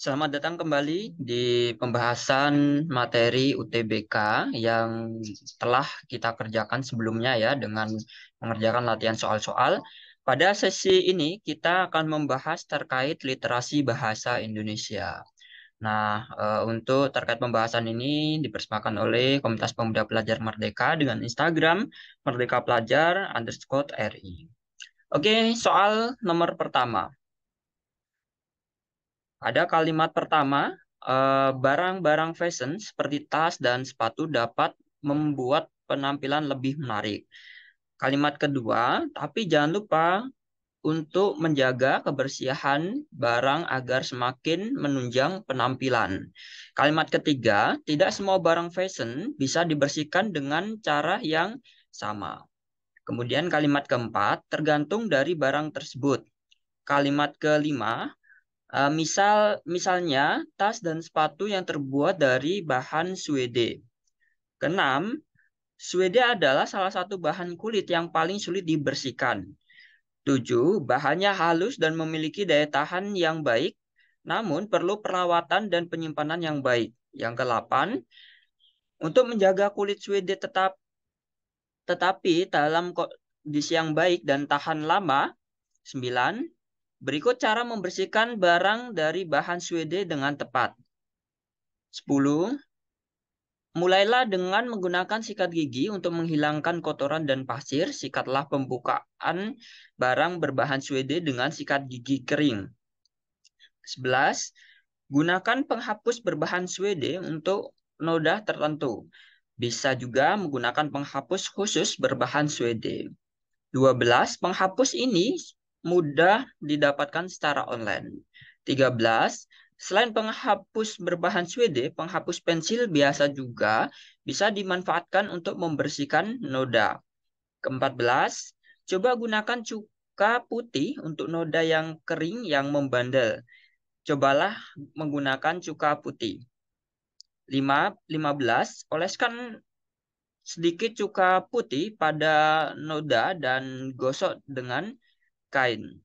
Selamat datang kembali di pembahasan materi UTBK yang telah kita kerjakan sebelumnya ya dengan mengerjakan latihan soal-soal. Pada sesi ini kita akan membahas terkait literasi bahasa Indonesia. Nah, untuk terkait pembahasan ini dipersembahkan oleh Komunitas Pemuda Pelajar Merdeka dengan Instagram Merdeka Pelajar _RI. Oke, soal nomor pertama. Ada kalimat pertama, barang-barang fashion seperti tas dan sepatu dapat membuat penampilan lebih menarik. Kalimat kedua, tapi jangan lupa untuk menjaga kebersihan barang agar semakin menunjang penampilan. Kalimat ketiga, tidak semua barang fashion bisa dibersihkan dengan cara yang sama. Kemudian kalimat keempat, tergantung dari barang tersebut. Kalimat kelima, misalnya tas dan sepatu yang terbuat dari bahan suede. Keenam, suede adalah salah satu bahan kulit yang paling sulit dibersihkan. Tujuh, bahannya halus dan memiliki daya tahan yang baik, namun perlu perawatan dan penyimpanan yang baik. Yang kedelapan, untuk menjaga kulit suede tetapi dalam kondisi yang baik dan tahan lama. Sembilan, berikut cara membersihkan barang dari bahan suede dengan tepat. 10. Mulailah dengan menggunakan sikat gigi untuk menghilangkan kotoran dan pasir. Sikatlah pembukaan barang berbahan suede dengan sikat gigi kering. 11. Gunakan penghapus berbahan suede untuk noda tertentu. Bisa juga menggunakan penghapus khusus berbahan suede. 12. Penghapus ini mudah didapatkan secara online. 13. Selain penghapus berbahan suede, penghapus pensil biasa juga bisa dimanfaatkan untuk membersihkan noda. Ke-14, coba gunakan cuka putih untuk noda yang kering yang membandel. Cobalah menggunakan cuka putih. 15. Oleskan sedikit cuka putih pada noda dan gosok dengan kain.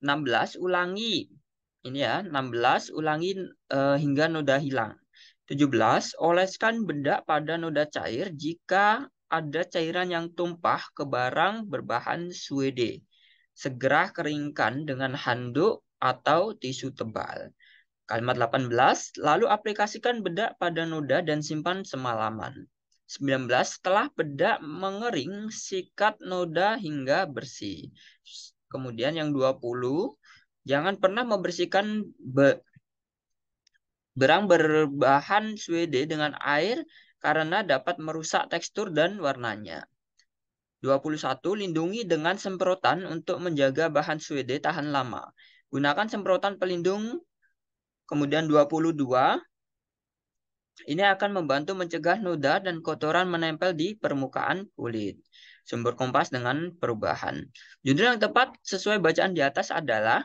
16, ulangi. Ini ya, 16, ulangi hingga noda hilang. 17, oleskan bedak pada noda cair jika ada cairan yang tumpah ke barang berbahan suede. Segera keringkan dengan handuk atau tisu tebal. Kalimat 18, lalu aplikasikan bedak pada noda dan simpan semalaman. 19, setelah bedak mengering, sikat noda hingga bersih. Kemudian yang 20, jangan pernah membersihkan barang berbahan suede dengan air karena dapat merusak tekstur dan warnanya. 21, lindungi dengan semprotan untuk menjaga bahan suede tahan lama. Gunakan semprotan pelindung. Kemudian 22, ini akan membantu mencegah noda dan kotoran menempel di permukaan kulit. Sumber Kompas dengan perubahan. Judul yang tepat sesuai bacaan di atas adalah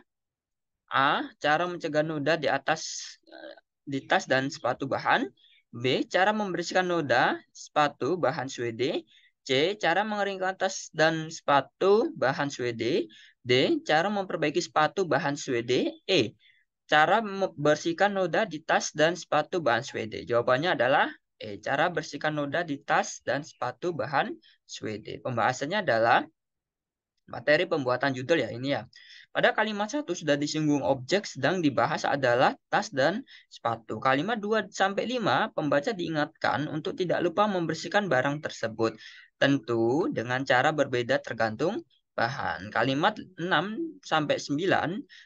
A. Cara mencegah noda di tas dan sepatu bahan. B. Cara membersihkan noda sepatu bahan suede. C. Cara mengeringkan tas dan sepatu bahan suede. D. Cara memperbaiki sepatu bahan suede. E. Cara membersihkan noda di tas dan sepatu bahan suede. Jawabannya adalah E. Cara bersihkan noda di tas dan sepatu bahan suede. Pembahasannya adalah materi pembuatan judul ya ini ya. Pada kalimat 1 sudah disinggung objek sedang dibahas adalah tas dan sepatu. Kalimat 2-5 pembaca diingatkan untuk tidak lupa membersihkan barang tersebut. Tentu dengan cara berbeda tergantung bahan. Kalimat 6-9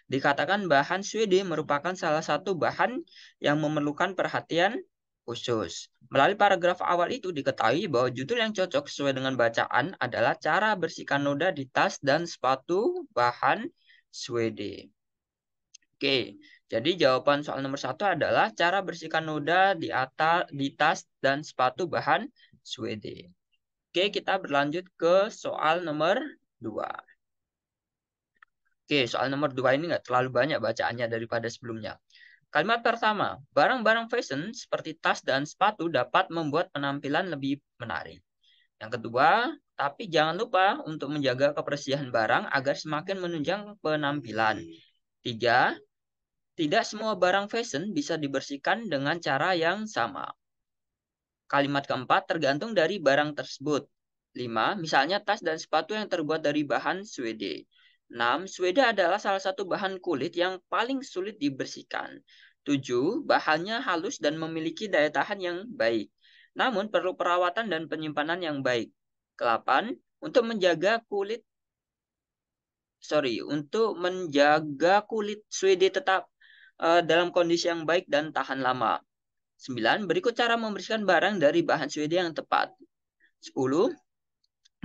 dikatakan bahan suede merupakan salah satu bahan yang memerlukan perhatian khusus. Melalui paragraf awal itu diketahui bahwa judul yang cocok sesuai dengan bacaan adalah cara bersihkan noda di tas dan sepatu bahan suede. Oke, jadi jawaban soal nomor 1 adalah cara bersihkan noda di tas dan sepatu bahan suede. Oke, kita berlanjut ke soal nomor 2. Oke, soal nomor 2 ini nggak terlalu banyak bacaannya daripada sebelumnya. Kalimat pertama, barang-barang fashion seperti tas dan sepatu dapat membuat penampilan lebih menarik. Yang kedua, tapi jangan lupa untuk menjaga kebersihan barang agar semakin menunjang penampilan. 3, Tidak semua barang fashion bisa dibersihkan dengan cara yang sama. Kalimat keempat tergantung dari barang tersebut. 5. Misalnya tas dan sepatu yang terbuat dari bahan suede. 6. Suede adalah salah satu bahan kulit yang paling sulit dibersihkan. 7. Bahannya halus dan memiliki daya tahan yang baik. Namun perlu perawatan dan penyimpanan yang baik. 8. Untuk menjaga kulit suede tetap dalam kondisi yang baik dan tahan lama. 9. Berikut cara membersihkan barang dari bahan suede yang tepat. 10.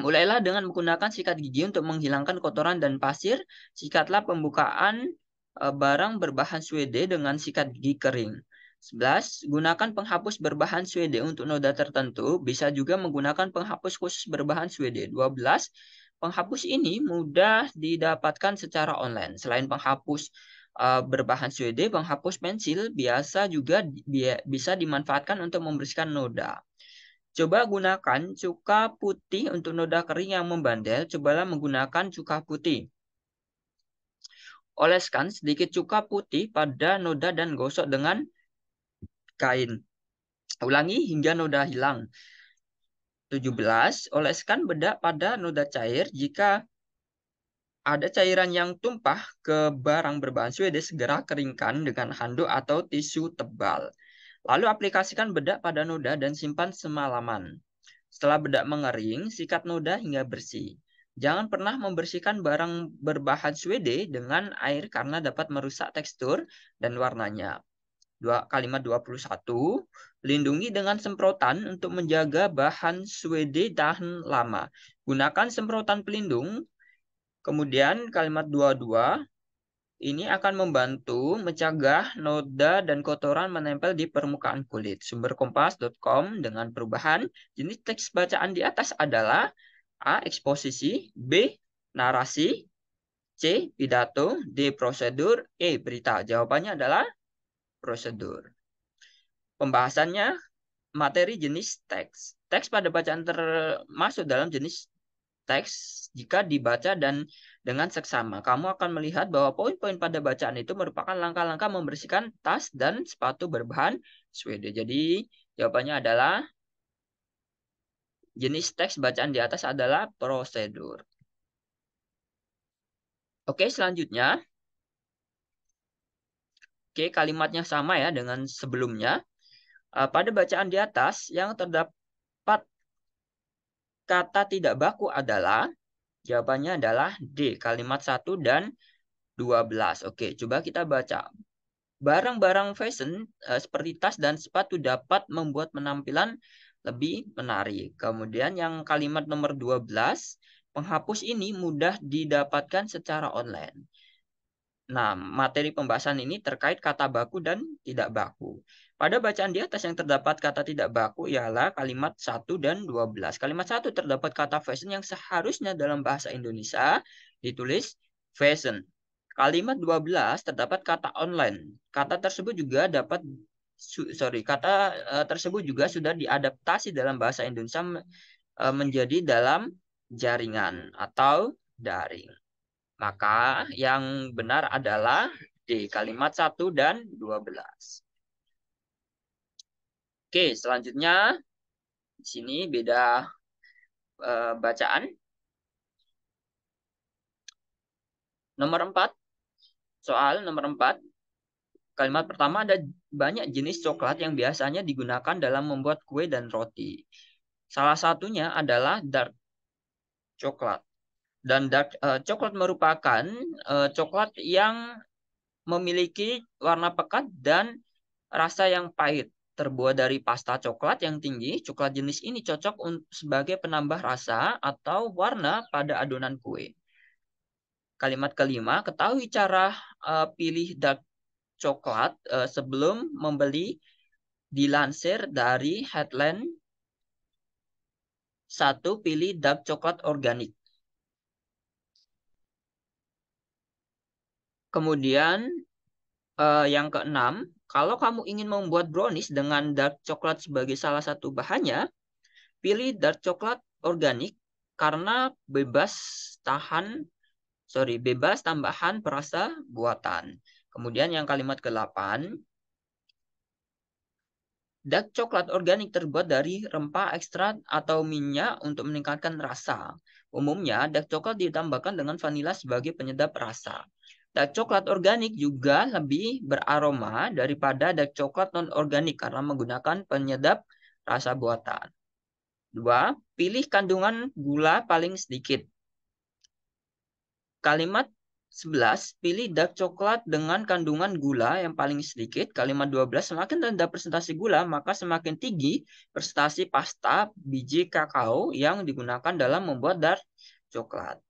Mulailah dengan menggunakan sikat gigi untuk menghilangkan kotoran dan pasir. Sikatlah pembukaan barang berbahan suede dengan sikat gigi kering. 11. Gunakan penghapus berbahan suede untuk noda tertentu. Bisa juga menggunakan penghapus khusus berbahan suede. 12. Penghapus ini mudah didapatkan secara online. Selain penghapus berbahan suede, penghapus pensil biasa juga bisa dimanfaatkan untuk membersihkan noda. Coba gunakan cuka putih untuk noda kering yang membandel. Cobalah menggunakan cuka putih. Oleskan sedikit cuka putih pada noda dan gosok dengan kain. Ulangi hingga noda hilang. 17. Oleskan bedak pada noda cair. Jika ada cairan yang tumpah ke barang berbahan suede, segera keringkan dengan handuk atau tisu tebal. Lalu aplikasikan bedak pada noda dan simpan semalaman. Setelah bedak mengering, sikat noda hingga bersih. Jangan pernah membersihkan barang berbahan suede dengan air karena dapat merusak tekstur dan warnanya. Kalimat 21, lindungi dengan semprotan untuk menjaga bahan suede tahan lama. Gunakan semprotan pelindung. Kemudian kalimat 22, ini akan membantu mencegah noda dan kotoran menempel di permukaan kulit. Sumber kompas.com dengan perubahan jenis teks bacaan di atas adalah A. Eksposisi, B. Narasi, C. Pidato, D. Prosedur, E. Berita. Jawabannya adalah prosedur. Pembahasannya, materi jenis teks. Teks pada bacaan termasuk dalam jenis teks jika dibaca dan dengan seksama. Kamu akan melihat bahwa poin-poin pada bacaan itu merupakan langkah-langkah membersihkan tas dan sepatu berbahan suede. Jadi jawabannya adalah jenis teks bacaan di atas adalah prosedur. Oke, selanjutnya. Oke, kalimatnya sama ya dengan sebelumnya. Pada bacaan di atas yang terdapat kata tidak baku adalah, jawabannya adalah D, kalimat 1 dan 12. Oke, coba kita baca. Barang-barang fashion seperti tas dan sepatu dapat membuat penampilan lebih menarik. Kemudian yang kalimat nomor 12, penghapus ini mudah didapatkan secara online. Nah, materi pembahasan ini terkait kata baku dan tidak baku. Pada bacaan di atas yang terdapat kata tidak baku ialah kalimat 1 dan 12. Kalimat 1 terdapat kata fashion yang seharusnya dalam bahasa Indonesia ditulis fashion. Kalimat 12 terdapat kata online. Kata tersebut juga sudah diadaptasi dalam bahasa Indonesia menjadi dalam jaringan atau daring. Maka yang benar adalah D, kalimat 1 dan 12. Oke, selanjutnya di sini beda bacaan. Nomor 4. Soal nomor 4. Kalimat pertama, ada banyak jenis coklat yang biasanya digunakan dalam membuat kue dan roti. Salah satunya adalah dark coklat. Dan dark coklat merupakan coklat yang memiliki warna pekat dan rasa yang pahit. Terbuat dari pasta coklat yang tinggi, coklat jenis ini cocok sebagai penambah rasa atau warna pada adonan kue. Kalimat kelima, ketahui cara pilih dark coklat sebelum membeli. Dilansir dari headline 1, pilih dark coklat organik. Kemudian yang keenam, kalau kamu ingin membuat brownies dengan dark coklat sebagai salah satu bahannya, pilih dark coklat organik karena bebas tambahan perasa buatan. Kemudian yang kalimat ke-8, dark coklat organik terbuat dari rempah, ekstrak, atau minyak untuk meningkatkan rasa. Umumnya, dark coklat ditambahkan dengan vanila sebagai penyedap rasa. Dark coklat organik juga lebih beraroma daripada dark coklat non-organik karena menggunakan penyedap rasa buatan. 2. Pilih kandungan gula paling sedikit. Kalimat 11, pilih dark coklat dengan kandungan gula yang paling sedikit. Kalimat 12, semakin rendah presentasi gula, maka semakin tinggi presentasi pasta biji kakao yang digunakan dalam membuat dark coklat.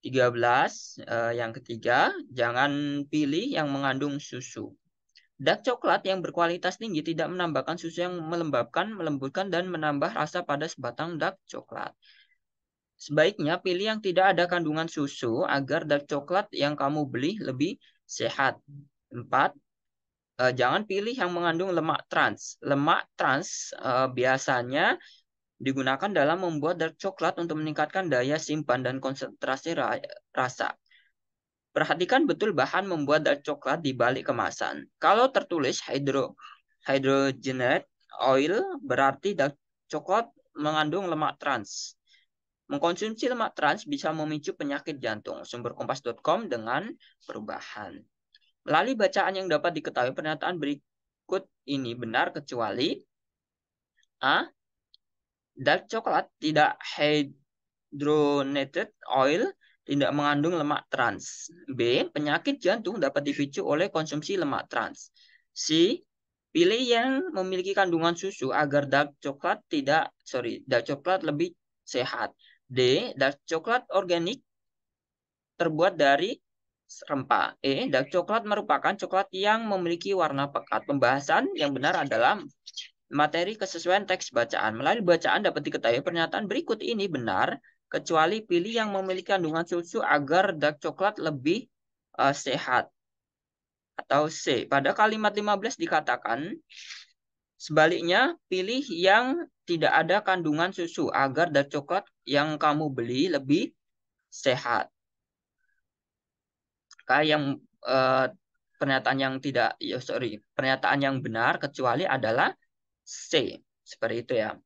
13, yang ketiga, jangan pilih yang mengandung susu. Dark coklat yang berkualitas tinggi tidak menambahkan susu yang melembabkan, melembutkan, dan menambah rasa pada sebatang dark coklat. Sebaiknya pilih yang tidak ada kandungan susu agar dark coklat yang kamu beli lebih sehat. 4. Jangan pilih yang mengandung lemak trans. Lemak trans biasanya digunakan dalam membuat dark coklat untuk meningkatkan daya simpan dan konsentrasi rasa. Perhatikan betul bahan membuat dark coklat di balik kemasan. Kalau tertulis hydrogenated oil, berarti dark coklat mengandung lemak trans. Mengkonsumsi lemak trans bisa memicu penyakit jantung. Sumber kompas.com dengan perubahan. Melalui bacaan yang dapat diketahui, pernyataan berikut ini benar kecuali A. Dark coklat tidak hydrogenated oil, tidak mengandung lemak trans. B. Penyakit jantung dapat dipicu oleh konsumsi lemak trans. C. Pilih yang memiliki kandungan susu agar dark coklat lebih sehat. D. Dark coklat organik terbuat dari rempah. E. Dark coklat merupakan coklat yang memiliki warna pekat. Pembahasan yang benar adalah materi kesesuaian teks bacaan. Melalui bacaan dapat diketahui pernyataan berikut ini benar, kecuali pilih yang memiliki kandungan susu agar dark coklat lebih sehat. Atau C. Pada kalimat 15 dikatakan, sebaliknya, pilih yang tidak ada kandungan susu agar dark coklat yang kamu beli lebih sehat. Yang pernyataan yang pernyataan yang benar kecuali adalah C. Seperti itu ya.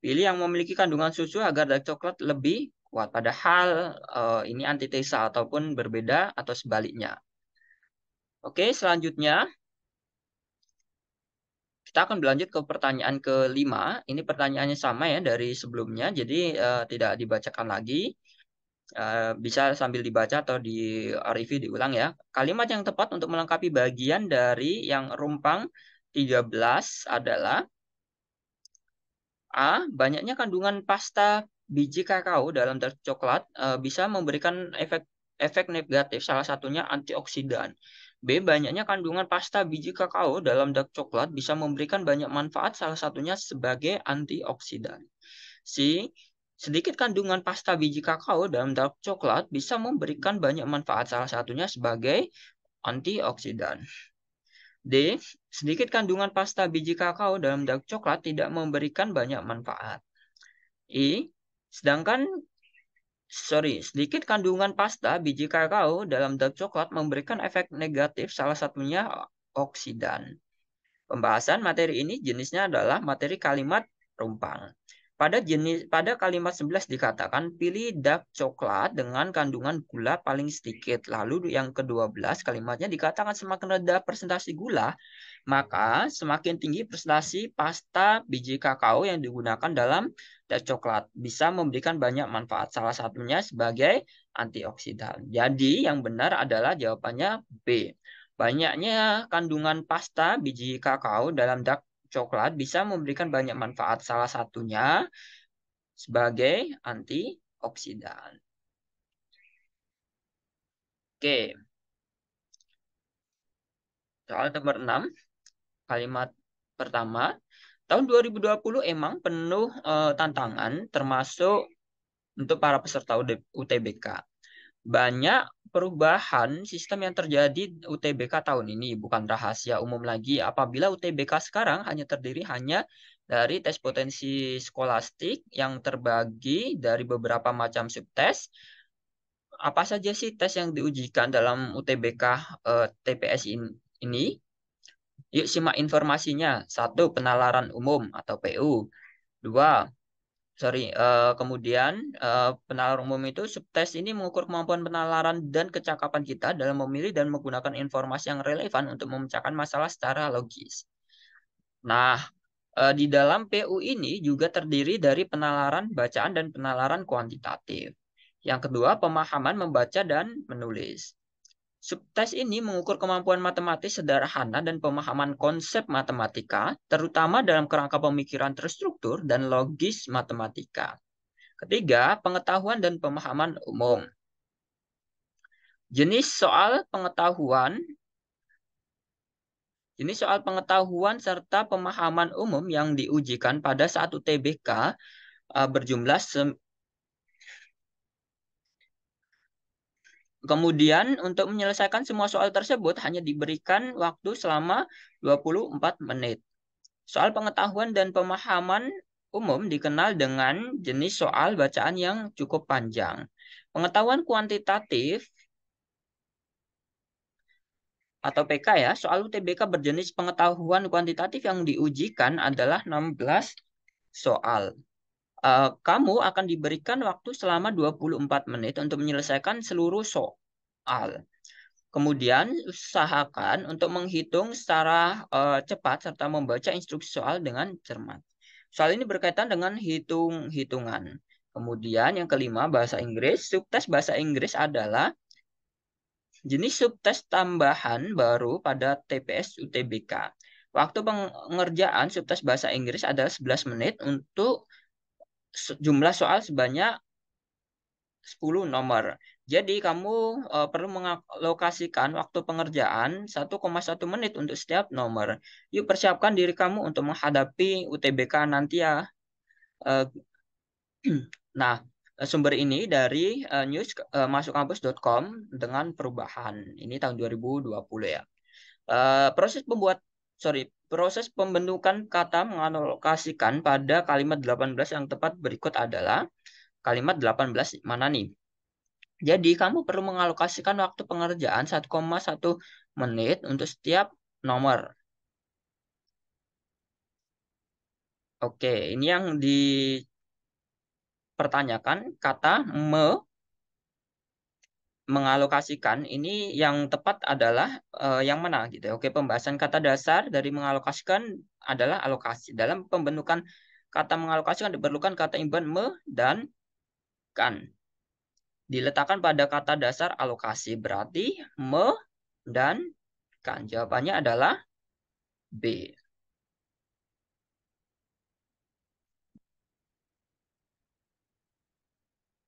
Pilih yang memiliki kandungan susu agar dark coklat lebih kuat. Padahal ini antitesa ataupun berbeda atau sebaliknya. Oke, selanjutnya kita akan berlanjut ke pertanyaan ke-5. Ini pertanyaannya sama ya dari sebelumnya, jadi tidak dibacakan lagi. Bisa sambil dibaca atau di review diulang ya. Kalimat yang tepat untuk melengkapi bagian dari yang rumpang 13 adalah A. Banyaknya kandungan pasta biji kakao dalam dark coklat bisa memberikan efek negatif, salah satunya antioksidan. B. Banyaknya kandungan pasta biji kakao dalam dark coklat bisa memberikan banyak manfaat, salah satunya sebagai antioksidan. C. Sedikit kandungan pasta biji kakao dalam dark coklat bisa memberikan banyak manfaat, salah satunya sebagai antioksidan. D. Sedikit kandungan pasta biji kakao dalam dark coklat tidak memberikan banyak manfaat. Sedikit kandungan pasta biji kakao dalam dark coklat memberikan efek negatif, salah satunya oksidan. Pembahasan materi ini jenisnya adalah materi kalimat rumpang. Pada kalimat 11 dikatakan pilih dark coklat dengan kandungan gula paling sedikit. Lalu yang ke-12 kalimatnya dikatakan semakin rendah presentasi gula, maka semakin tinggi presentasi pasta biji kakao yang digunakan dalam dark coklat. Bisa memberikan banyak manfaat, salah satunya sebagai antioksidan. Jadi yang benar adalah jawabannya B. Banyaknya kandungan pasta biji kakao dalam dark coklat bisa memberikan banyak manfaat, salah satunya sebagai antioksidan. Oke. Soal nomor 6, kalimat pertama. Tahun 2020 emang penuh tantangan termasuk untuk para peserta UTBK. Banyak perubahan sistem yang terjadi UTBK tahun ini, bukan rahasia umum lagi apabila UTBK sekarang hanya terdiri dari tes potensi skolastik yang terbagi dari beberapa macam subtes. apa saja sih tes yang diujikan dalam UTBK TPS ini? Yuk simak informasinya. Satu, penalaran umum atau PU. Dua, kemudian penalaran umum itu subtes ini mengukur kemampuan penalaran dan kecakapan kita dalam memilih dan menggunakan informasi yang relevan untuk memecahkan masalah secara logis. Nah, di dalam PU ini juga terdiri dari penalaran bacaan dan penalaran kuantitatif. Yang kedua, pemahaman membaca dan menulis. Subtes ini mengukur kemampuan matematis sederhana dan pemahaman konsep matematika, terutama dalam kerangka pemikiran terstruktur dan logis matematika. Ketiga, pengetahuan dan pemahaman umum. Jenis soal pengetahuan serta pemahaman umum yang diujikan pada saat UTBK berjumlah Kemudian untuk menyelesaikan semua soal tersebut hanya diberikan waktu selama 24 menit. Soal pengetahuan dan pemahaman umum dikenal dengan jenis soal bacaan yang cukup panjang. Pengetahuan kuantitatif atau PK ya, soal UTBK berjenis pengetahuan kuantitatif yang diujikan adalah 16 soal. Kamu akan diberikan waktu selama 24 menit untuk menyelesaikan seluruh soal. Kemudian usahakan untuk menghitung secara cepat serta membaca instruksi soal dengan cermat. Soal ini berkaitan dengan hitung-hitungan. Kemudian yang kelima, bahasa Inggris. Subtes bahasa Inggris adalah jenis subtes tambahan baru pada TPS UTBK. Waktu pengerjaan subtes bahasa Inggris adalah 11 menit untuk jumlah soal sebanyak 10 nomor. Jadi kamu perlu mengalokasikan waktu pengerjaan 1,1 menit untuk setiap nomor. Yuk persiapkan diri kamu untuk menghadapi UTBK nanti ya. Eh, Nah, sumber ini dari news masukkampus.com dengan perubahan. Ini tahun 2020 ya. Proses pembentukan kata mengalokasikan pada kalimat 18 yang tepat berikut adalah kalimat 18 mana nih? Jadi kamu perlu mengalokasikan waktu pengerjaan 1,1 menit untuk setiap nomor. Oke, ini yang dipertanyakan kata mengalokasikan ini yang tepat adalah yang mana gitu. Oke, pembahasan kata dasar dari mengalokasikan adalah alokasi. Dalam pembentukan kata mengalokasikan diperlukan kata imbuhan me dan kan. Diletakkan pada kata dasar alokasi berarti me dan kan. Jawabannya adalah B.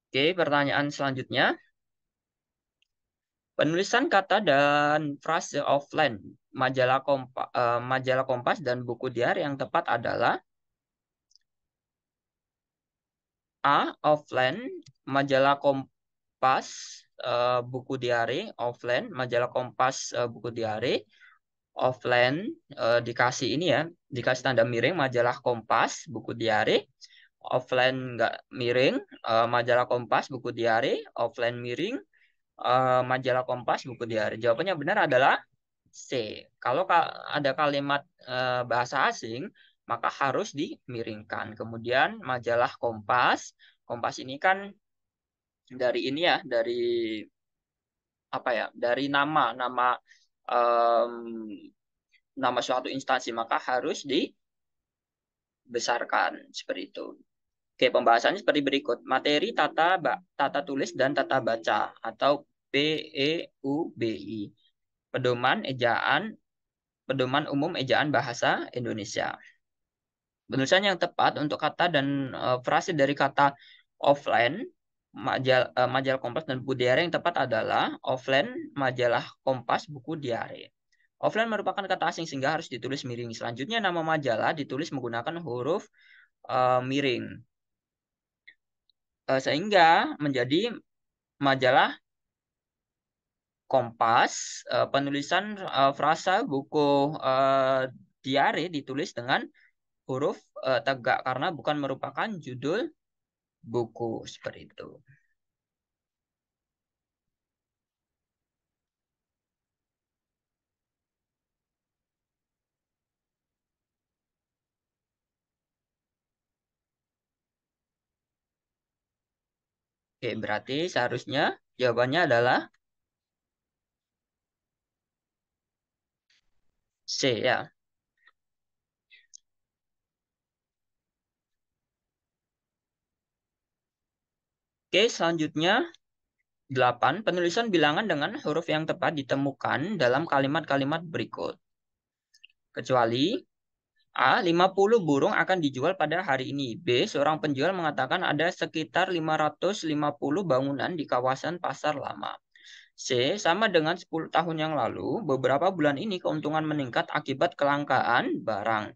Oke, pertanyaan selanjutnya. Penulisan kata dan frase offline majalah Kompas dan buku diari yang tepat adalah A. Offline majalah Kompas buku diari. Offline majalah Kompas buku diari. Offline dikasih ini ya, dikasih tanda miring majalah Kompas buku diari. Offline nggak miring majalah Kompas buku diari. Offline miring majalah Kompas buku diari. Jawabannya benar adalah C. Kalau ada kalimat bahasa asing, maka harus dimiringkan. Kemudian majalah Kompas. Kompas ini kan dari ini ya, dari apa ya? Dari em, nama suatu instansi, maka harus dibesarkan seperti itu. Oke, pembahasannya seperti berikut. Materi tata tulis dan tata baca atau PEUBI. Pedoman umum ejaan bahasa Indonesia. Penulisan yang tepat untuk kata dan frase dari kata offline majalah Kompas dan buku diare yang tepat adalah offline majalah Kompas buku diare. Offline merupakan kata asing sehingga harus ditulis miring. Selanjutnya nama majalah ditulis menggunakan huruf miring. Sehingga menjadi majalah Kompas, penulisan frasa buku diare ditulis dengan huruf tegak karena bukan merupakan judul buku seperti itu. Oke, berarti seharusnya jawabannya adalah C ya. Oke, selanjutnya 8. Penulisan bilangan dengan huruf yang tepat ditemukan dalam kalimat-kalimat berikut. Kecuali A. 50 burung akan dijual pada hari ini. B. Seorang penjual mengatakan ada sekitar 550 bangunan di kawasan pasar lama. C. Sama dengan 10 tahun yang lalu, beberapa bulan ini keuntungan meningkat akibat kelangkaan barang.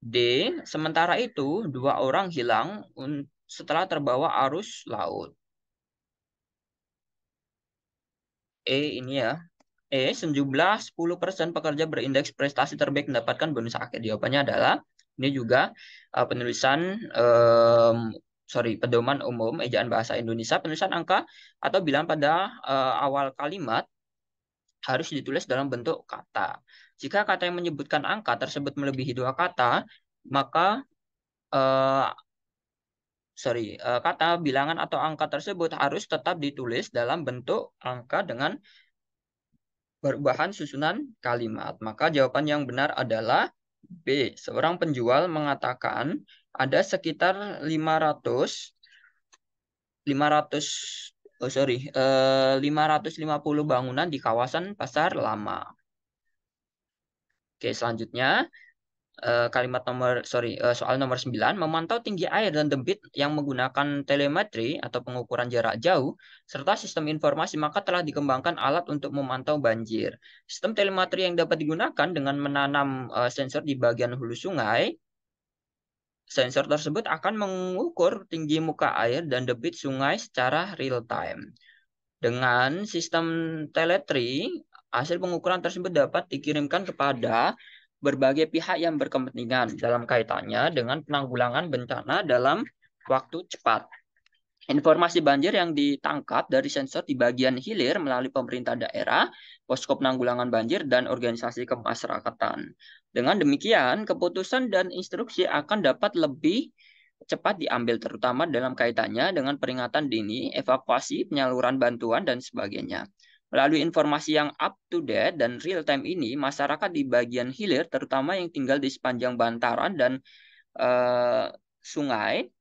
D. Sementara itu, 2 orang hilang setelah terbawa arus laut. Ini ya. Sejumlah 10% pekerja berindeks prestasi terbaik mendapatkan bonus akhir. Jawabannya adalah ini juga penulisan pedoman umum ejaan bahasa Indonesia, penulisan angka atau bilangan pada awal kalimat harus ditulis dalam bentuk kata. Jika kata yang menyebutkan angka tersebut melebihi 2 kata, maka eh, kata bilangan atau angka tersebut harus tetap ditulis dalam bentuk angka dengan perubahan susunan kalimat. Maka jawaban yang benar adalah B. Seorang penjual mengatakan ada sekitar 550 bangunan di kawasan pasar lama. Oke, selanjutnya soal nomor 9, memantau tinggi air dan debit yang menggunakan telemetri atau pengukuran jarak jauh serta sistem informasi, maka telah dikembangkan alat untuk memantau banjir. Sistem telemetri yang dapat digunakan dengan menanam sensor di bagian hulu sungai. Sensor tersebut akan mengukur tinggi muka air dan debit sungai secara real time. Dengan sistem telemetri, hasil pengukuran tersebut dapat dikirimkan kepada berbagai pihak yang berkepentingan dalam kaitannya dengan penanggulangan bencana dalam waktu cepat. Informasi banjir yang ditangkap dari sensor di bagian hilir melalui pemerintah daerah, posko penanggulangan banjir, dan organisasi kemasyarakatan. Dengan demikian, keputusan dan instruksi akan dapat lebih cepat diambil, terutama dalam kaitannya dengan peringatan dini, evakuasi, penyaluran bantuan, dan sebagainya. Melalui informasi yang up-to-date dan real-time ini, masyarakat di bagian hilir, terutama yang tinggal di sepanjang bantaran dan sungai,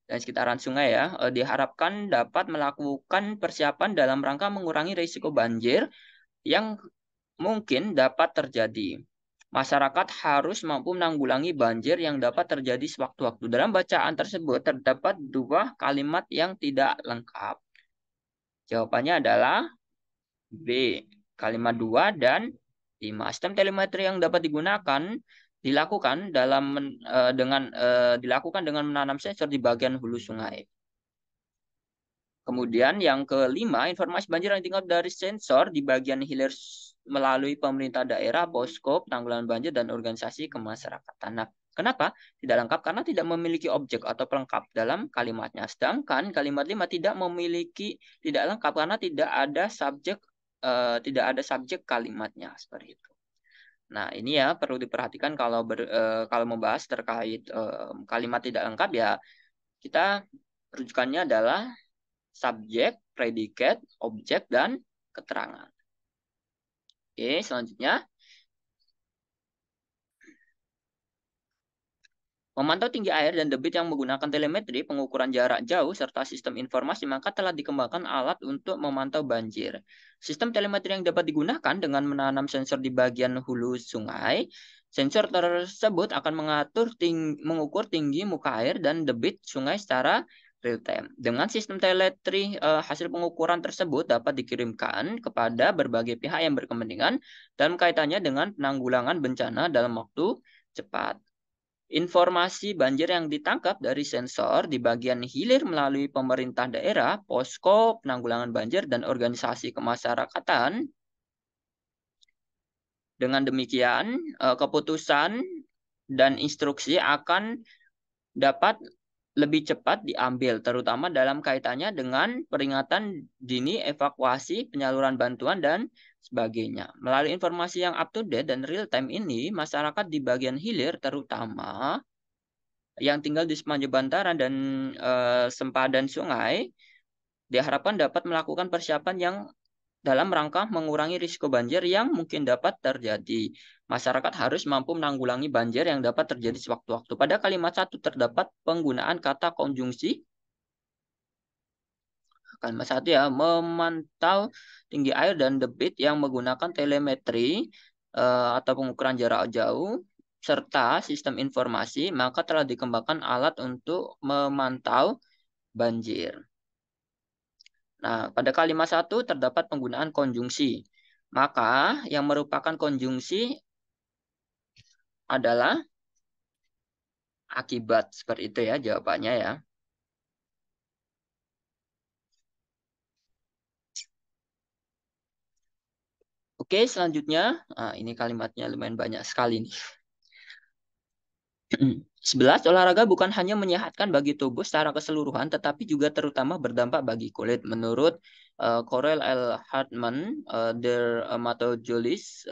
dan sekitaran sungai ya, diharapkan dapat melakukan persiapan dalam rangka mengurangi risiko banjir yang mungkin dapat terjadi. Masyarakat harus mampu menanggulangi banjir yang dapat terjadi sewaktu-waktu. Dalam bacaan tersebut terdapat 2 kalimat yang tidak lengkap. Jawabannya adalah B. Kalimat 2 dan 5. Sistem telemetri yang dapat digunakan dilakukan dengan menanam sensor di bagian hulu sungai. Kemudian yang kelima, informasi banjir yang tinggal dari sensor di bagian hilir melalui pemerintah daerah, posko penanggulangan banjir, dan organisasi kemasyarakatan. Nah, kenapa tidak lengkap? Karena tidak memiliki objek atau pelengkap dalam kalimatnya. Sedangkan kalimat 5 tidak lengkap karena tidak ada subjek kalimatnya seperti itu. Nah, ini ya perlu diperhatikan kalau membahas terkait kalimat tidak lengkap ya, kita rujukannya adalah subjek, predikat, objek, dan keterangan. Oke, selanjutnya. Memantau tinggi air dan debit yang menggunakan telemetri, pengukuran jarak jauh, serta sistem informasi, maka telah dikembangkan alat untuk memantau banjir. Sistem telemetri yang dapat digunakan dengan menanam sensor di bagian hulu sungai. Sensor tersebut akan mengukur tinggi muka air dan debit sungai secara real time. Dengan sistem telemetri, hasil pengukuran tersebut dapat dikirimkan kepada berbagai pihak yang berkepentingan dalam kaitannya dengan penanggulangan bencana dalam waktu cepat. Informasi banjir yang ditangkap dari sensor di bagian hilir melalui pemerintah daerah, posko penanggulangan banjir, dan organisasi kemasyarakatan. Dengan demikian, keputusan dan instruksi akan dapat lebih cepat diambil, terutama dalam kaitannya dengan peringatan dini, evakuasi, penyaluran bantuan, dan sebagainya. Melalui informasi yang up-to-date dan real-time ini, masyarakat di bagian hilir, terutama yang tinggal di sepanjang bantaran dan sempadan sungai, diharapkan dapat melakukan persiapan yang dalam rangka mengurangi risiko banjir yang mungkin dapat terjadi. Masyarakat harus mampu menanggulangi banjir yang dapat terjadi sewaktu-waktu. Pada kalimat 1 terdapat penggunaan kata konjungsi. Kalimat 1 ya, memantau tinggi air dan debit yang menggunakan telemetri atau pengukuran jarak jauh serta sistem informasi, maka telah dikembangkan alat untuk memantau banjir. Nah, pada kalimat 1 terdapat penggunaan konjungsi. Maka yang merupakan konjungsi adalah akibat. Seperti itu ya jawabannya ya. Oke, selanjutnya. Nah, ini kalimatnya lumayan banyak sekali nih. 11. Olahraga bukan hanya menyehatkan bagi tubuh secara keseluruhan, tetapi juga terutama berdampak bagi kulit. Menurut Corel L. Hartman, dermatologist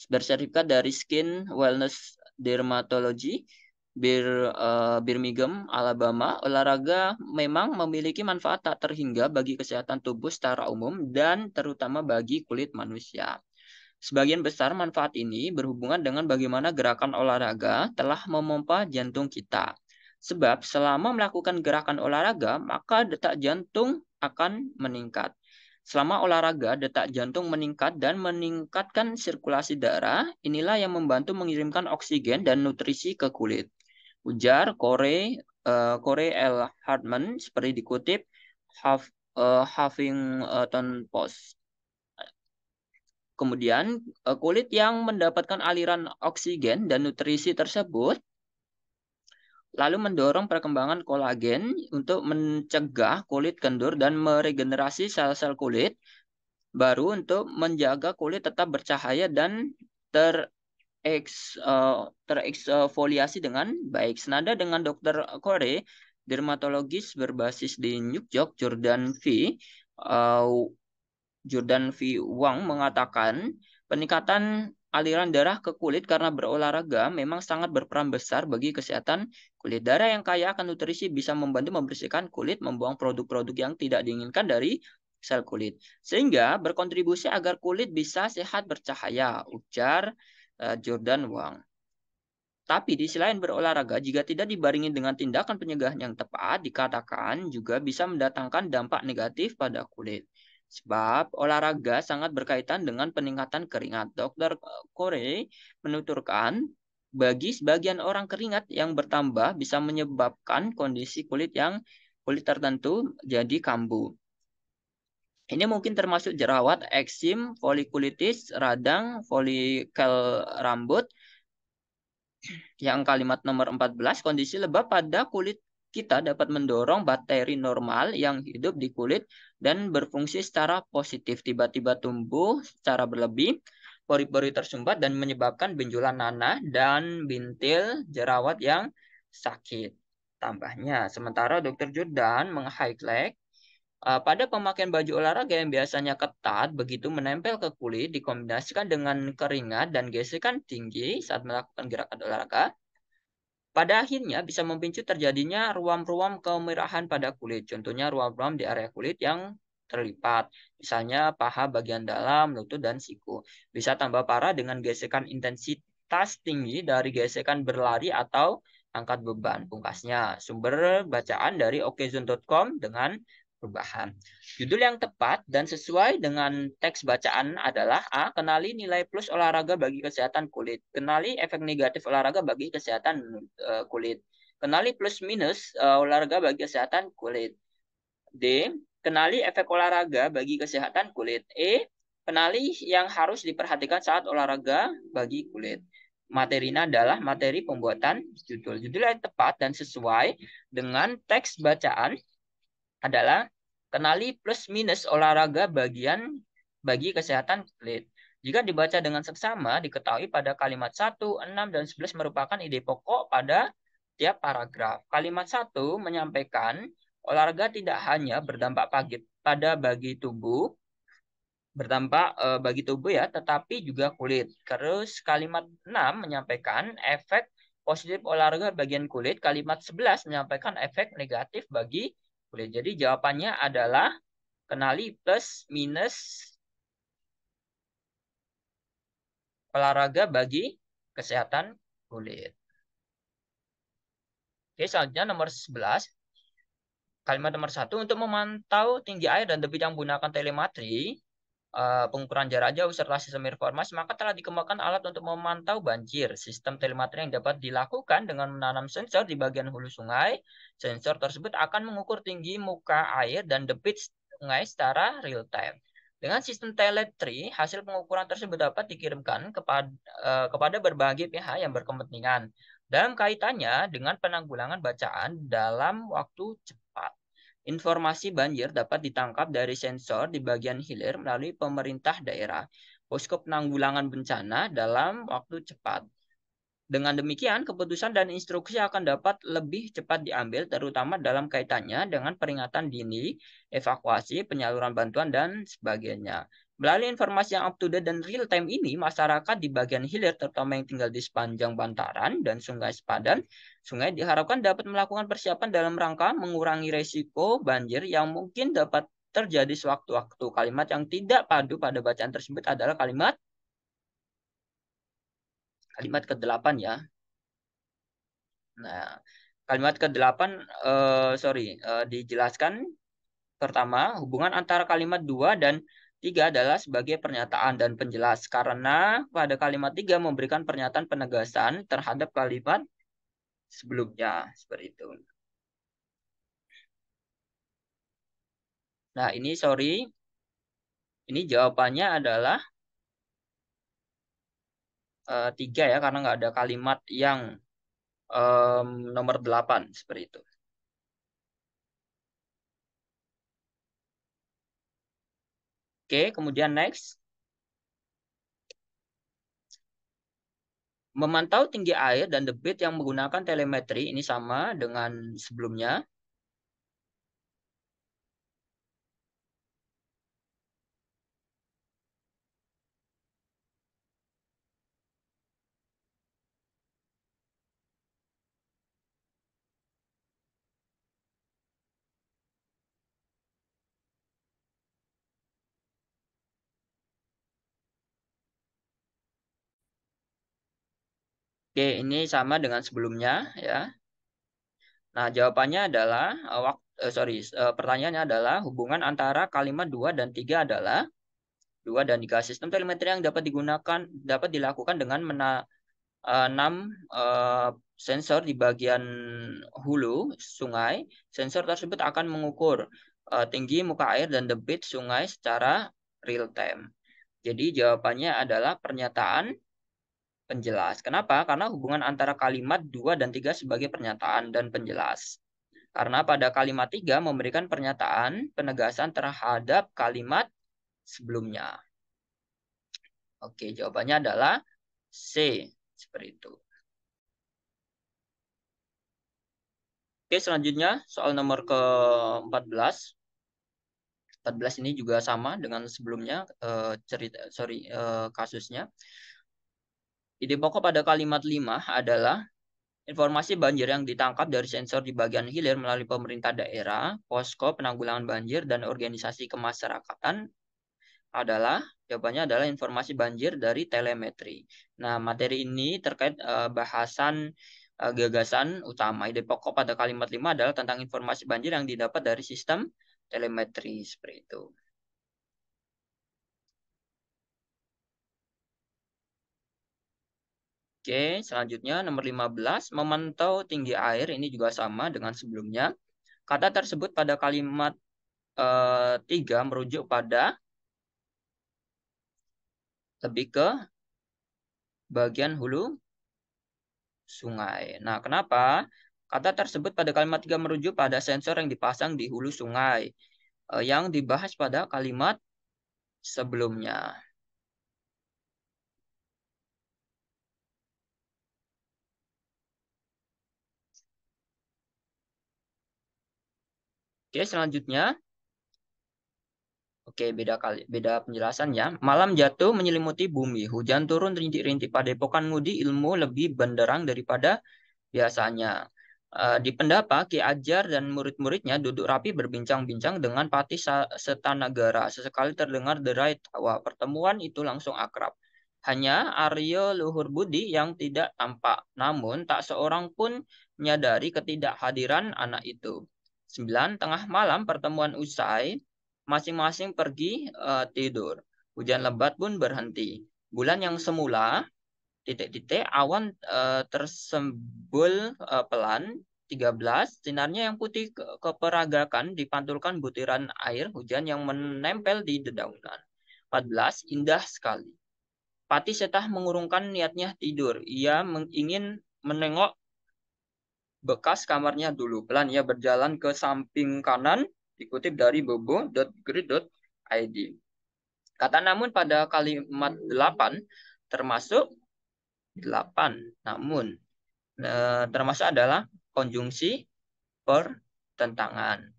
bersertifikat dari Skin Wellness Dermatology, Birmingham, Alabama, olahraga memang memiliki manfaat tak terhingga bagi kesehatan tubuh secara umum dan terutama bagi kulit manusia. Sebagian besar manfaat ini berhubungan dengan bagaimana gerakan olahraga telah memompa jantung kita. Sebab selama melakukan gerakan olahraga, maka detak jantung akan meningkat. Selama olahraga, detak jantung meningkat dan meningkatkan sirkulasi darah. Inilah yang membantu mengirimkan oksigen dan nutrisi ke kulit. Ujar Corey L. Hartman seperti dikutip Huffington Post. Kemudian kulit yang mendapatkan aliran oksigen dan nutrisi tersebut lalu mendorong perkembangan kolagen untuk mencegah kulit kendur dan meregenerasi sel-sel kulit baru untuk menjaga kulit tetap bercahaya dan tereksfoliasi dengan baik. Senada dengan Dr. Corey, dermatologis berbasis di New York, Jordan V. Wang mengatakan peningkatan aliran darah ke kulit karena berolahraga memang sangat berperan besar bagi kesehatan kulit. Darah yang kaya akan nutrisi bisa membantu membersihkan kulit, membuang produk-produk yang tidak diinginkan dari sel kulit, sehingga berkontribusi agar kulit bisa sehat bercahaya, ujar Jordan Wang. Tapi di sisi lain berolahraga jika tidak dibarengi dengan tindakan pencegahan yang tepat, dikatakan juga bisa mendatangkan dampak negatif pada kulit. Sebab olahraga sangat berkaitan dengan peningkatan keringat. Dr. Corey menuturkan, bagi sebagian orang keringat yang bertambah bisa menyebabkan kondisi kulit tertentu jadi kambuh. Ini mungkin termasuk jerawat, eksim, folikulitis, radang, folikel rambut. Yang kalimat nomor 14, kondisi lebam pada kulit kita dapat mendorong bakteri normal yang hidup di kulit dan berfungsi secara positif. Tiba-tiba tumbuh secara berlebih, pori-pori tersumbat dan menyebabkan benjolan nanah dan bintil jerawat yang sakit. Tambahnya, sementara Dr. Jordan meng-highlight pada pemakaian baju olahraga yang biasanya ketat, begitu menempel ke kulit, dikombinasikan dengan keringat dan gesekan tinggi saat melakukan gerakan olahraga, pada akhirnya bisa memicu terjadinya ruam-ruam kemerahan pada kulit. Contohnya ruam-ruam di area kulit yang terlipat. Misalnya paha bagian dalam, lutut, dan siku. Bisa tambah parah dengan gesekan intensitas tinggi dari gesekan berlari atau angkat beban. Pungkasnya, sumber bacaan dari okezone.com dengan perubahan. Judul yang tepat dan sesuai dengan teks bacaan adalah A. Kenali nilai plus olahraga bagi kesehatan kulit. Kenali efek negatif olahraga bagi kesehatan kulit. Kenali plus minus olahraga bagi kesehatan kulit. D. Kenali efek olahraga bagi kesehatan kulit. E. Kenali yang harus diperhatikan saat olahraga bagi kulit. Materinya adalah materi pembuatan judul. Judul yang tepat dan sesuai dengan teks bacaan adalah kenali plus minus olahraga bagi kesehatan kulit. Jika dibaca dengan seksama, diketahui pada kalimat 1, 6, dan 11 merupakan ide pokok pada tiap paragraf. Kalimat 1 menyampaikan olahraga tidak hanya berdampak bagi tubuh, ya, tetapi juga kulit. Terus kalimat 6 menyampaikan efek positif olahraga bagian kulit. Kalimat 11 menyampaikan efek negatif bagi Boleh jadi jawabannya adalah kenali plus minus olahraga bagi kesehatan kulit. Oke, selanjutnya nomor 11. Kalimat nomor 1, untuk memantau tinggi air dan debit yang menggunakan telemetri, pengukuran jarak jauh serta sistem informasi, maka telah dikembangkan alat untuk memantau banjir. Sistem telemetri yang dapat dilakukan dengan menanam sensor di bagian hulu sungai. Sensor tersebut akan mengukur tinggi muka air dan debit sungai secara real time. Dengan sistem telemetri, hasil pengukuran tersebut dapat dikirimkan kepada berbagai pihak yang berkepentingan dalam kaitannya dengan penanggulangan bacaan dalam waktu cepat. Informasi banjir dapat ditangkap dari sensor di bagian hilir melalui pemerintah daerah, posko penanggulangan bencana dalam waktu cepat. Dengan demikian, keputusan dan instruksi akan dapat lebih cepat diambil, terutama dalam kaitannya dengan peringatan dini, evakuasi, penyaluran bantuan, dan sebagainya. Melalui informasi yang up-to-date dan real-time ini, masyarakat di bagian hilir, terutama yang tinggal di sepanjang bantaran dan sungai sepadan, sungai diharapkan dapat melakukan persiapan dalam rangka mengurangi resiko banjir yang mungkin dapat terjadi sewaktu-waktu. Kalimat yang tidak padu pada bacaan tersebut adalah kalimat ke-8 ya. Nah, kalimat ke-8 dijelaskan pertama, hubungan antara kalimat 2 dan 3 adalah sebagai pernyataan dan penjelas karena pada kalimat 3 memberikan pernyataan penegasan terhadap kalimat sebelumnya seperti itu. Nah, ini jawabannya adalah 3 ya, karena nggak ada kalimat yang nomor 8 seperti itu. Oke, kemudian next. Memantau tinggi air dan debit yang menggunakan telemetri ini sama dengan sebelumnya. Oke, ini sama dengan sebelumnya ya. Nah, jawabannya adalah pertanyaannya adalah hubungan antara kalimat 2 dan 3 adalah 2 dan 3. Sistem telemetri yang dapat dilakukan dengan menanam sensor di bagian hulu sungai. Sensor tersebut akan mengukur tinggi muka air dan debit sungai secara real time. Jadi jawabannya adalah pernyataan penjelas. Kenapa? Karena hubungan antara kalimat 2 dan 3 sebagai pernyataan dan penjelas. Karena pada kalimat 3 memberikan pernyataan penegasan terhadap kalimat sebelumnya. Oke, jawabannya adalah C. Seperti itu. Oke, selanjutnya soal nomor ke-14. 14 ini juga sama dengan sebelumnya kasusnya. Ide pokok pada kalimat 5 adalah informasi banjir yang ditangkap dari sensor di bagian hilir melalui pemerintah daerah, posko penanggulangan banjir, dan organisasi kemasyarakatan jawabannya adalah informasi banjir dari telemetri. Nah, materi ini terkait bahasan gagasan utama. Ide pokok pada kalimat 5 adalah tentang informasi banjir yang didapat dari sistem telemetri seperti itu. Oke, selanjutnya nomor 15, memantau tinggi air. Ini juga sama dengan sebelumnya. Kata tersebut pada kalimat 3 merujuk pada lebih ke bagian hulu sungai. Nah, kenapa? Kata tersebut pada kalimat 3 merujuk pada sensor yang dipasang di hulu sungai yang dibahas pada kalimat sebelumnya. Oke, selanjutnya. Oke, beda penjelasannya. Malam jatuh menyelimuti bumi. Hujan turun rintik-rintik. Padepokan ngudi ilmu lebih benderang daripada biasanya. Di Pendapa, Ki Ajar dan murid-muridnya duduk rapi berbincang-bincang dengan Patih Setanagara. Sesekali terdengar derai tawa. Pertemuan itu langsung akrab. Hanya Aryo Luhur Budi yang tidak tampak. Namun tak seorang pun menyadari ketidakhadiran anak itu. 9. Tengah malam pertemuan usai, masing-masing pergi tidur. Hujan lebat pun berhenti. Bulan yang semula titik-titik awan tersembul pelan. 13. Sinarnya yang putih keperagakan dipantulkan butiran air hujan yang menempel di dedaunan. 14. Indah sekali. Patih Setah mengurungkan niatnya tidur. Ia ingin menengok bekas kamarnya dulu. Pelan ia berjalan ke samping kanan, dikutip dari bobo.grid.id. Kata namun pada kalimat 8 termasuk 8. Namun termasuk adalah konjungsi pertentangan.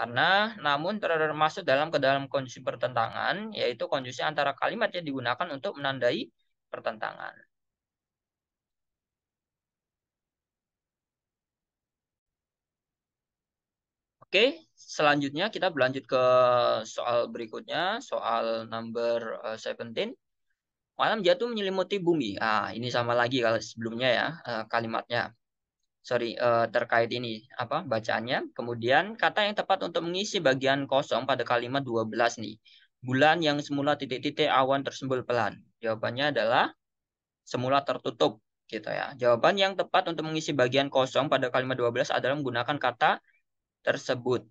Karena namun termasuk ke dalam konjungsi pertentangan, yaitu konjungsi antara kalimat yang digunakan untuk menandai pertentangan. Oke, selanjutnya kita berlanjut ke soal berikutnya, soal number 17. Malam jatuh menyelimuti bumi. Ini sama lagi kalau sebelumnya ya, kalimatnya. Terkait ini apa bacaannya. Kemudian kata yang tepat untuk mengisi bagian kosong pada kalimat 12 nih. Bulan yang semula titik-titik awan tersembul pelan. Jawabannya adalah semula tertutup gitu ya. Jawaban yang tepat untuk mengisi bagian kosong pada kalimat 12 adalah menggunakan kata tersebut.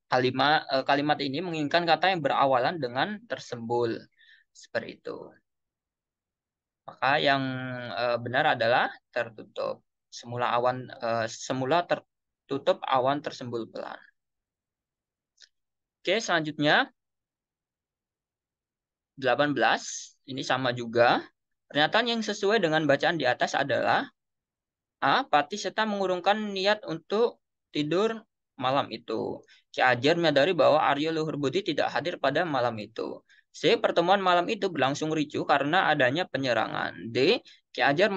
Kalimat ini menginginkan kata yang berawalan dengan tersembul. Seperti itu. Maka yang benar adalah tertutup. Semula tertutup awan tersembul pelan. Oke, selanjutnya 18. Ini sama juga. Pernyataan yang sesuai dengan bacaan di atas adalah A. Patih Seta mengurungkan niat untuk tidur malam itu. Ki Ajar menyadari bahwa Aryo Luhur Budi tidak hadir pada malam itu. C. Pertemuan malam itu berlangsung ricuh karena adanya penyerangan. D. Ki Ajar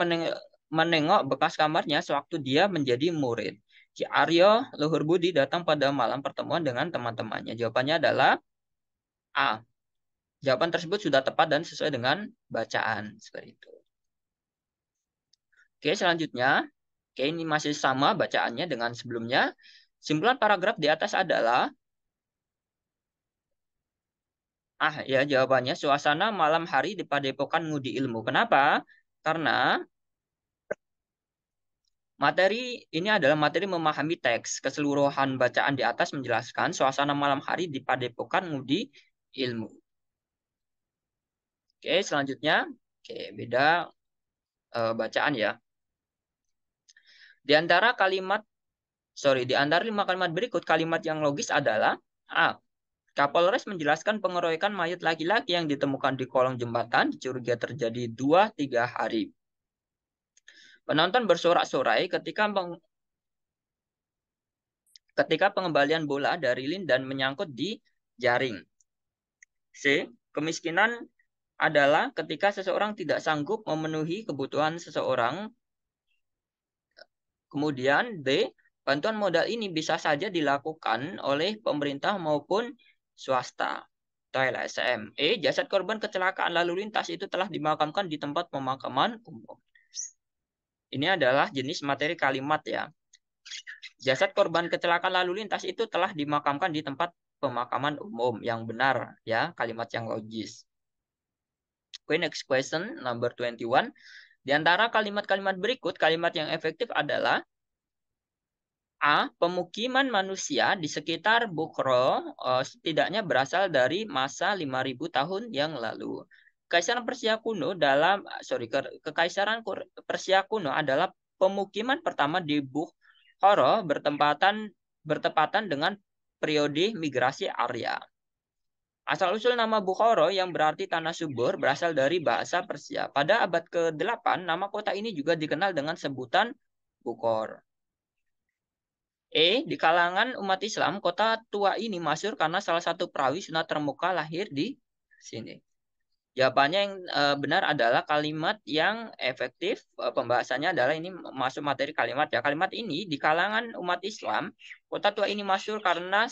menengok bekas kamarnya sewaktu dia menjadi murid. Ki Aryo Luhur Budi datang pada malam pertemuan dengan teman-temannya. Jawabannya adalah A. Jawaban tersebut sudah tepat dan sesuai dengan bacaan. Seperti itu. Oke, selanjutnya. Oke, ini masih sama bacaannya dengan sebelumnya. Simpulan paragraf di atas adalah ya jawabannya suasana malam hari di Padepokan Ngudi Ilmu. Kenapa? Karena materi ini adalah materi memahami teks. Keseluruhan bacaan di atas menjelaskan suasana malam hari di Padepokan Ngudi Ilmu. Oke, selanjutnya. Oke, beda bacaan ya. Di antara 5 kalimat berikut, kalimat yang logis adalah A. Kapolres menjelaskan pengeroyokan mayat laki-laki yang ditemukan di kolong jembatan dicurigai terjadi 2-3 hari. Penonton bersorak-sorai ketika pengembalian bola dari Lin dan menyangkut di jaring. C. Kemiskinan adalah ketika seseorang tidak sanggup memenuhi kebutuhan seseorang. Kemudian D. Bantuan modal ini bisa saja dilakukan oleh pemerintah maupun swasta. LSM. Jasad korban kecelakaan lalu lintas itu telah dimakamkan di tempat pemakaman umum. Ini adalah jenis materi kalimat ya. Jasad korban kecelakaan lalu lintas itu telah dimakamkan di tempat pemakaman umum yang benar ya, kalimat yang logis. Okay, next question number 21. Di antara kalimat-kalimat berikut, kalimat yang efektif adalah A. Pemukiman manusia di sekitar Bukhara setidaknya berasal dari masa 5.000 tahun yang lalu. Kekaisaran Persia kuno adalah pemukiman pertama di Bukhara bertepatan dengan periode migrasi Arya. Asal-usul nama Bukhara yang berarti tanah subur berasal dari bahasa Persia. Pada abad ke-8, nama kota ini juga dikenal dengan sebutan Bukhor. Di kalangan umat Islam, kota tua ini masyhur karena salah satu perawi sunat termuka lahir di sini. Jawabannya yang benar adalah kalimat yang efektif. Pembahasannya adalah ini masuk materi kalimat ya. Kalimat ini di kalangan umat Islam, kota tua ini masyhur karena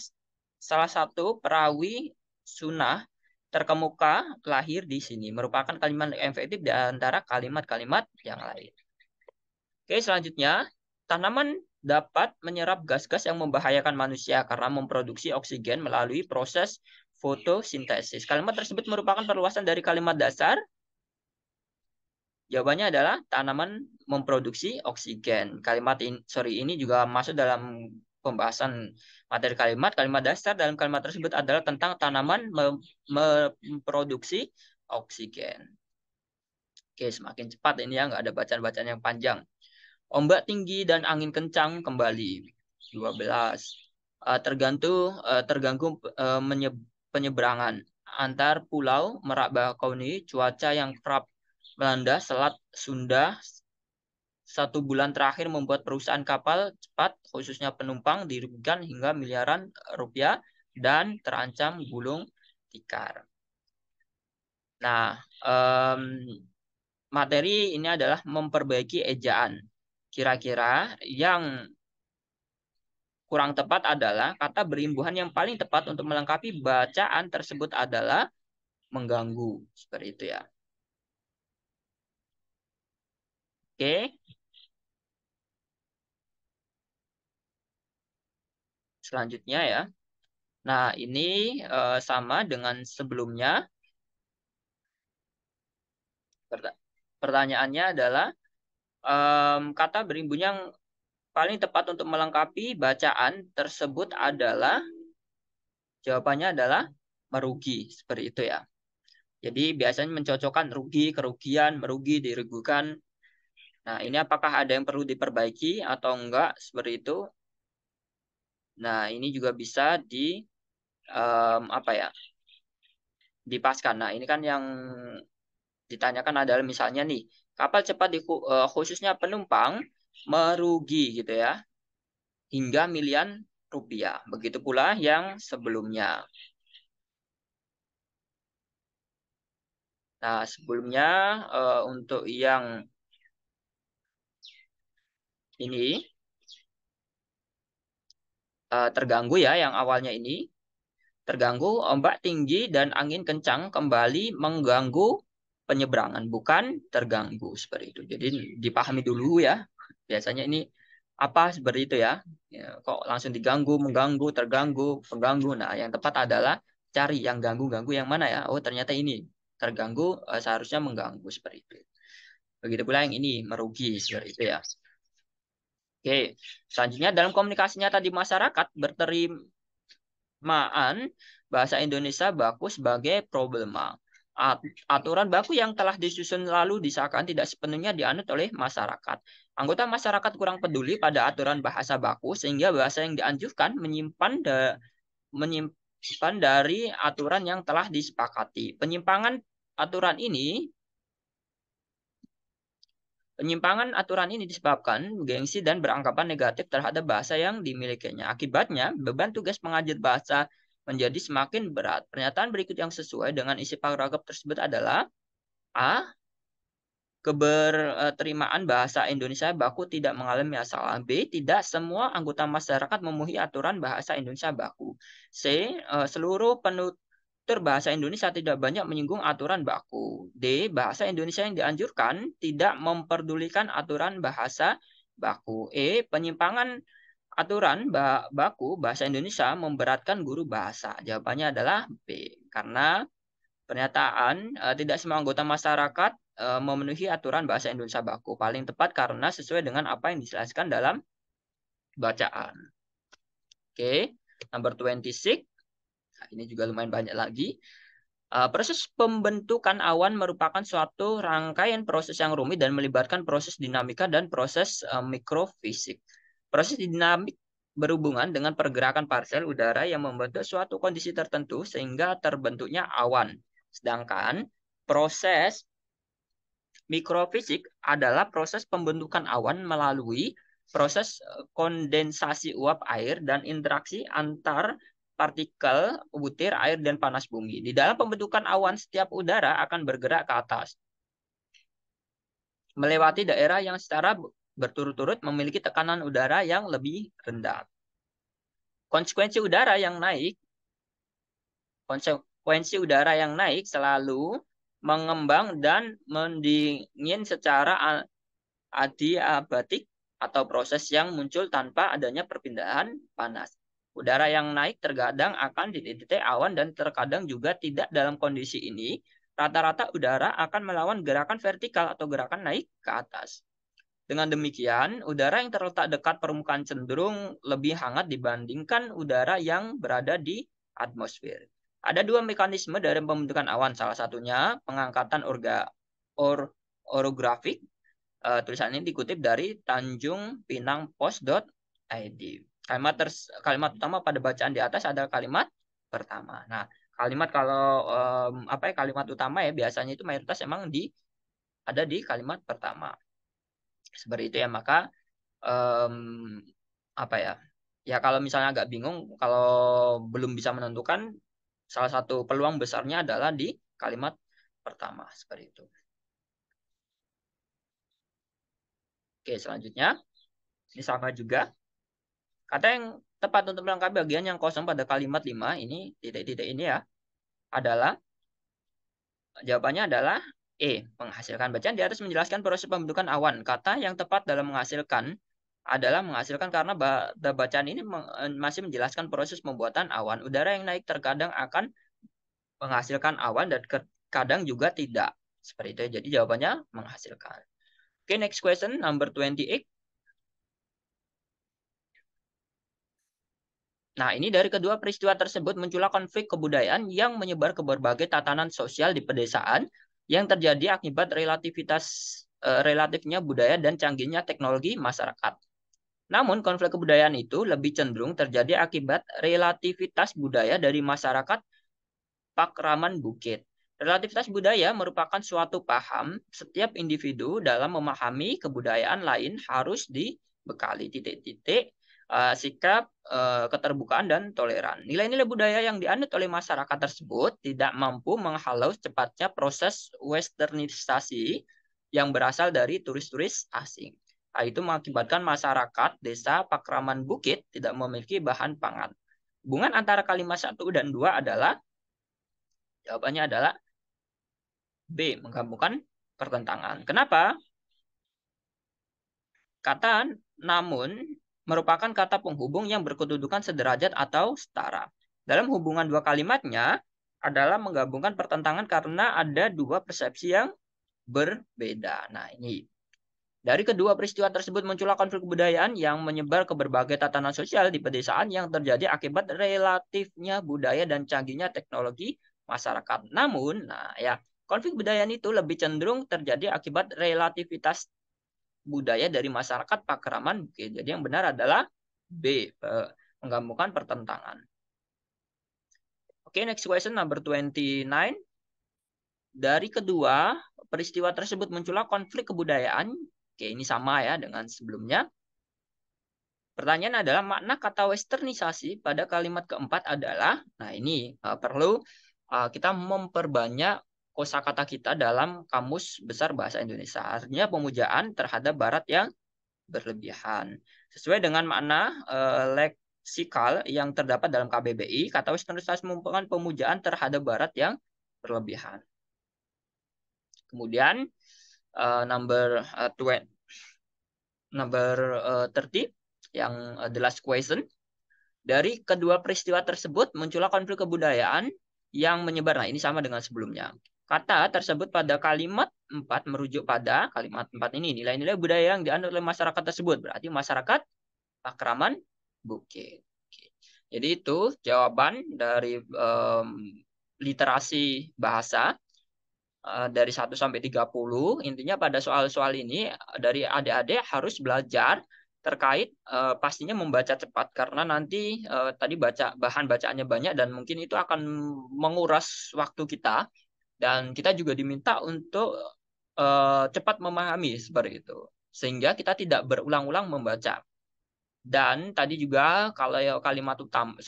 salah satu perawi sunnah terkemuka lahir di sini. Merupakan kalimat yang efektif di antara kalimat-kalimat yang lain. Oke, selanjutnya, tanaman dapat menyerap gas-gas yang membahayakan manusia karena memproduksi oksigen melalui proses fotosintesis. Kalimat tersebut merupakan perluasan dari kalimat dasar. Jawabannya adalah tanaman memproduksi oksigen. Kalimat ini juga masuk dalam pembahasan materi kalimat. Kalimat dasar dalam kalimat tersebut adalah tentang tanaman memproduksi oksigen. Oke, semakin cepat ini ya, nggak ada bacaan-bacaan yang panjang. Ombak tinggi dan angin kencang kembali. 12. Terganggu penyeberangan antar pulau Merak Bakahuni. Cuaca yang kerap melanda Selat Sunda 1 bulan terakhir membuat perusahaan kapal cepat, khususnya penumpang, dirugikan hingga miliaran rupiah dan terancam gulung tikar. Nah, materi ini adalah memperbaiki ejaan. Kira-kira yang kurang tepat adalah kata berimbuhan yang paling tepat untuk melengkapi bacaan tersebut adalah mengganggu. Seperti itu ya. Oke. Selanjutnya ya. Nah, ini sama dengan sebelumnya. Pertanyaannya adalah kata berimbun yang paling tepat untuk melengkapi bacaan tersebut adalah jawabannya adalah merugi. Seperti itu ya. Jadi biasanya mencocokkan rugi, kerugian, merugi, dirugikan. Nah, ini apakah ada yang perlu diperbaiki atau enggak seperti itu? Nah, ini juga bisa apa ya? Dipaskan. Nah, ini kan yang ditanyakan adalah misalnya nih, kapal cepat khususnya penumpang merugi gitu ya, hingga miliaran rupiah. Begitu pula yang sebelumnya. Nah, sebelumnya untuk yang ini terganggu ya, yang awalnya ini terganggu, ombak tinggi dan angin kencang kembali mengganggu penyeberangan, bukan terganggu seperti itu. Jadi dipahami dulu ya. Biasanya ini apa seperti itu ya. Ya, kok langsung diganggu, mengganggu, terganggu, pengganggu. Nah, yang tepat adalah cari yang ganggu-ganggu yang mana ya. Oh, ternyata ini terganggu, seharusnya mengganggu seperti itu. Begitu pula yang ini merugi seperti itu ya. Oke, selanjutnya dalam komunikasinya tadi masyarakat berterimaan bahasa Indonesia baku sebagai problema. Aturan baku yang telah disusun lalu disahkan tidak sepenuhnya dianut oleh masyarakat. Anggota masyarakat kurang peduli pada aturan bahasa baku sehingga bahasa yang dianjurkan menyimpan dari aturan yang telah disepakati. Penyimpangan aturan ini disebabkan gengsi dan beranggapan negatif terhadap bahasa yang dimilikinya. Akibatnya, beban tugas mengajar bahasa menjadi semakin berat. Pernyataan berikut yang sesuai dengan isi paragraf tersebut adalah A. Keberterimaan bahasa Indonesia baku tidak mengalami masalah. B. Tidak semua anggota masyarakat memenuhi aturan bahasa Indonesia baku. C. Seluruh penutur bahasa Indonesia tidak banyak menyinggung aturan baku. D. Bahasa Indonesia yang dianjurkan tidak memperdulikan aturan bahasa baku. E. Penyimpangan aturan baku bahasa Indonesia memberatkan guru bahasa. Jawabannya adalah B. Karena pernyataan tidak semua anggota masyarakat memenuhi aturan bahasa Indonesia baku. Paling tepat karena sesuai dengan apa yang dijelaskan dalam bacaan. Oke, number 26. Nah, ini juga lumayan banyak lagi. Proses pembentukan awan merupakan suatu rangkaian proses yang rumit dan melibatkan proses dinamika dan proses mikrofisik. Proses dinamik berhubungan dengan pergerakan partikel udara yang membentuk suatu kondisi tertentu sehingga terbentuknya awan. Sedangkan proses mikrofisik adalah proses pembentukan awan melalui proses kondensasi uap air dan interaksi antar partikel, butir, air, dan panas bumi. Di dalam pembentukan awan, setiap udara akan bergerak ke atas, melewati daerah yang secara berturut-turut memiliki tekanan udara yang lebih rendah. Konsekuensi udara yang naik selalu mengembang dan mendingin secara adiabatik atau proses yang muncul tanpa adanya perpindahan panas. Udara yang naik terkadang akan di titik awan dan terkadang juga tidak. Dalam kondisi ini, rata-rata udara akan melawan gerakan vertikal atau gerakan naik ke atas. Dengan demikian, udara yang terletak dekat permukaan cenderung lebih hangat dibandingkan udara yang berada di atmosfer. Ada dua mekanisme dari pembentukan awan. Salah satunya pengangkatan orografik. Tulisan ini dikutip dari tanjungpinangpost.id. Kalimat utama pada bacaan di atas adalah kalimat pertama. Nah, kalimat utama ya biasanya itu mayoritas emang ada di kalimat pertama. Seperti itu ya, maka apa ya? Ya kalau misalnya agak bingung, kalau belum bisa menentukan, salah satu peluang besarnya adalah di kalimat pertama seperti itu. Oke, selanjutnya ini sama juga. Kata yang tepat untuk melengkapi bagian yang kosong pada kalimat 5 ini, titik-titik ini ya, jawabannya adalah E, menghasilkan. Bacaan di atas menjelaskan proses pembentukan awan. Kata yang tepat dalam menghasilkan adalah menghasilkan karena bacaan ini masih menjelaskan proses pembuatan awan. Udara yang naik terkadang akan menghasilkan awan dan kadang juga tidak. Seperti itu. Jadi jawabannya menghasilkan. Oke, next question number 28. Nah, ini dari kedua peristiwa tersebut muncullah konflik kebudayaan yang menyebar ke berbagai tatanan sosial di pedesaan yang terjadi akibat relatifnya budaya dan canggihnya teknologi masyarakat. Namun, konflik kebudayaan itu lebih cenderung terjadi akibat relativitas budaya dari masyarakat Pakraman Bukit. Relativitas budaya merupakan suatu paham setiap individu dalam memahami kebudayaan lain harus dibekali titik-titik sikap keterbukaan dan toleran. Nilai-nilai budaya yang dianut oleh masyarakat tersebut tidak mampu menghalau cepatnya proses westernisasi yang berasal dari turis-turis asing. Hal itu mengakibatkan masyarakat desa Pakraman Bukit tidak memiliki bahan pangan. Hubungan antara kalimat 1 dan 2 adalah, jawabannya adalah B, menggabungkan pertentangan. Kenapa? Kata namun merupakan kata penghubung yang berkedudukan sederajat atau setara. Dalam hubungan dua kalimatnya adalah menggabungkan pertentangan karena ada dua persepsi yang berbeda. Nah, ini. Dari kedua peristiwa tersebut muncullah konflik kebudayaan yang menyebar ke berbagai tatanan sosial di pedesaan yang terjadi akibat relatifnya budaya dan canggihnya teknologi masyarakat. Namun, konflik budaya itu lebih cenderung terjadi akibat relativitas budaya dari masyarakat Pakraman Bukit. Jadi yang benar adalah B, menggabungkan pertentangan. Oke, next question number 29. Dari kedua peristiwa tersebut muncullah konflik kebudayaan. Oke, ini sama ya dengan sebelumnya. Pertanyaan adalah makna kata westernisasi pada kalimat keempat adalah, nah ini perlu kita memperbanyak kosakata kita dalam Kamus Besar Bahasa Indonesia. Artinya pemujaan terhadap Barat yang berlebihan. Sesuai dengan makna leksikal yang terdapat dalam KBBI, kata westernisasi merupakan pemujaan terhadap Barat yang berlebihan. Kemudian number 30 yang the last question. Dari kedua peristiwa tersebut muncullah konflik kebudayaan yang menyebar. Nah, ini sama dengan sebelumnya. Kata tersebut pada kalimat 4 merujuk pada kalimat 4 ini. Nilai-nilai budaya yang dianut oleh masyarakat tersebut. Berarti masyarakat Pakraman Bukit. Jadi itu jawaban dari literasi bahasa dari 1 sampai 30. Intinya pada soal-soal ini dari adik-adik harus belajar terkait pastinya membaca cepat karena nanti tadi bahan bacaannya banyak dan mungkin itu akan menguras waktu kita dan kita juga diminta untuk cepat memahami seperti itu sehingga kita tidak berulang-ulang membaca. Dan tadi juga kalau kalimat utama,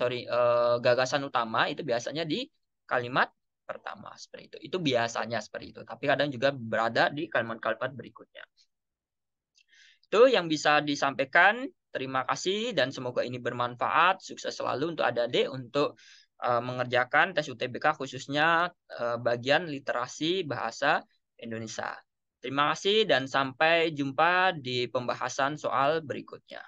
gagasan utama itu biasanya di kalimat pertama seperti itu. Itu biasanya seperti itu. Tapi kadang juga berada di kalimat-kalimat berikutnya. Itu yang bisa disampaikan. Terima kasih dan semoga ini bermanfaat. Sukses selalu untuk adik-adik untuk mengerjakan tes UTBK khususnya bagian literasi bahasa Indonesia. Terima kasih dan sampai jumpa di pembahasan soal berikutnya.